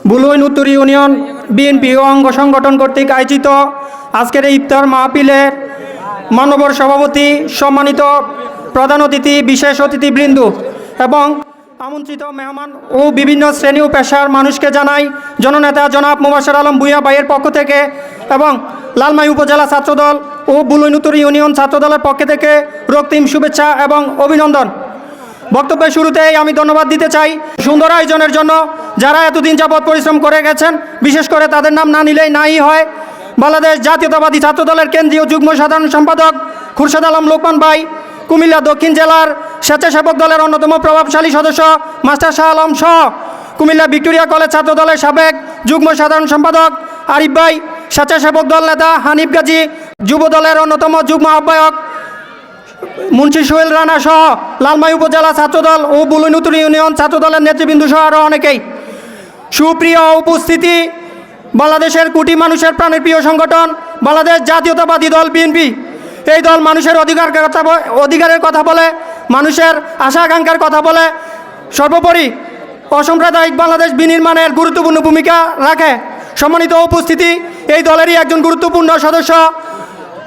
বুলুইন উত্তর union BNP অঙ্গ সংগঠন কর্তৃক আয়োজিত আজকের এই ইফতার মাহফিলের মানবর সভাপতি, সম্মানিত প্রধান অতিথি, বিশেষ অতিথিবৃন্দ এবং আমন্ত্রিত মেহমান ও বিভিন্ন শ্রেণী ও পেশার মানুষকে জানাই জননেতা জনাব মুবাশশির আলম ভূঁইয়া ভাইয়ের পক্ষ থেকে এবং লালমাই উপজেলা ছাত্রদল ও বুলুইন উত্তর ইউনিয়ন ছাত্রদলের পক্ষ থেকে রক্তিম শুভেচ্ছা এবং অভিনন্দন। বক্তব্যের শুরুতেই আমি ধন্যবাদ দিতে চাই সুন্দর আয়োজনের জন্য যারা এতদিন যাবৎ পরিশ্রম করে গেছেন, বিশেষ করে তাদের নাম না নিলেই নাই হয়। বাংলাদেশ জাতীয়তাবাদী ছাত্রদলের কেন্দ্রীয় যুগ্ম সাধারণ সম্পাদক খুরশেদ আলম লোকমান ভাই, কুমিল্লা দক্ষিণ জেলার স্বেচ্ছাসেবক দলের অন্যতম প্রভাবশালী সদস্য মাস্টার শাহ আলম সহ কুমিল্লা ভিক্টোরিয়া কলেজ ছাত্রদলের সাবেক যুগ্ম সাধারণ সম্পাদক আরিফ ভাই, স্বেচ্ছাসেবক দল নেতা হানিফ গাজী, যুব দলের অন্যতম যুগ্ম আহ্বায়ক মুন্সি সোহেল রানা সহ লালমাই উপজেলা ছাত্রদল ও বুলুইন উত্তর ইউনিয়ন ছাত্রদলের নেতৃবৃন্দ সহ আরও অনেকেই। সুপ্রিয় উপস্থিতি, বাংলাদেশের কোটি মানুষের প্রাণের প্রিয় সংগঠন বাংলাদেশ জাতীয়তাবাদী দল বিএনপি। এই দল মানুষের অধিকারের কথা বলে, মানুষের আশা আকাঙ্ক্ষার কথা বলে, সর্বোপরি অসাম্প্রদায়িক বাংলাদেশ বিনির্মাণের গুরুত্বপূর্ণ ভূমিকা রাখে। সম্মানিত উপস্থিতি, এই দলেরই একজন গুরুত্বপূর্ণ সদস্য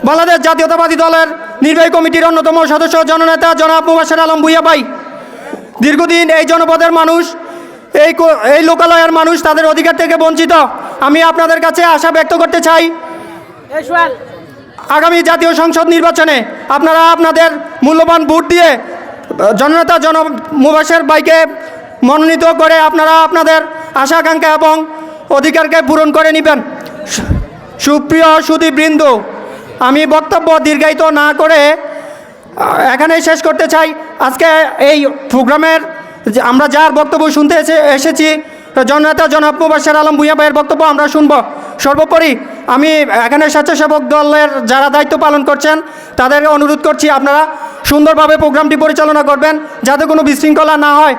বাংলাদেশ জাতীয়তাবাদী দলের নির্বাহী কমিটির অন্যতম সদস্য জননেতা জনাব মুবাশশির আলম ভূঁইয়া ভাই। দীর্ঘদিন এই জনপদের মানুষ, এই লোকালয়ের মানুষ তাদের অধিকার থেকে বঞ্চিত। আমি আপনাদের কাছে আশা ব্যক্ত করতে চাই, আগামী জাতীয় সংসদ নির্বাচনে আপনারা আপনাদের মূল্যবান ভোট দিয়ে জননেতা জনাব মুবাশশির ভাইকে মনোনীত করে আপনারা আপনাদের আশা আকাঙ্ক্ষা এবং অধিকারকে পূরণ করে নেবেন। সুপ্রিয় সুধীবৃন্দ, আমি বক্তব্য দীর্ঘায়িত না করে এখানেই শেষ করতে চাই। আজকে এই প্রোগ্রামের আমরা যার বক্তব্য শুনতে এসেছি জননেতা জনাব মুবাশশির আলম ভূঁইয়া ভাইয়ের বক্তব্য আমরা শুনব। সর্বোপরি আমি এখানে স্বেচ্ছাসেবক দলের যারা দায়িত্ব পালন করছেন তাদের অনুরোধ করছি আপনারা সুন্দরভাবে প্রোগ্রামটি পরিচালনা করবেন যাতে কোনো বিশৃঙ্খলা না হয়।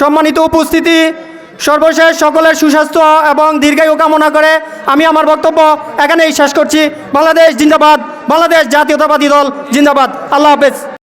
সম্মানিত উপস্থিতি, সর্বশেষ সকলের সুস্বাস্থ্য এবং দীর্ঘায়ু কামনা করে আমি আমার বক্তব্য এখানেই শেষ করছি। বাংলাদেশ জিন্দাবাদ, বাংলাদেশ জাতীয়তাবাদী দল জিন্দাবাদ। আল্লাহ হাফেজ।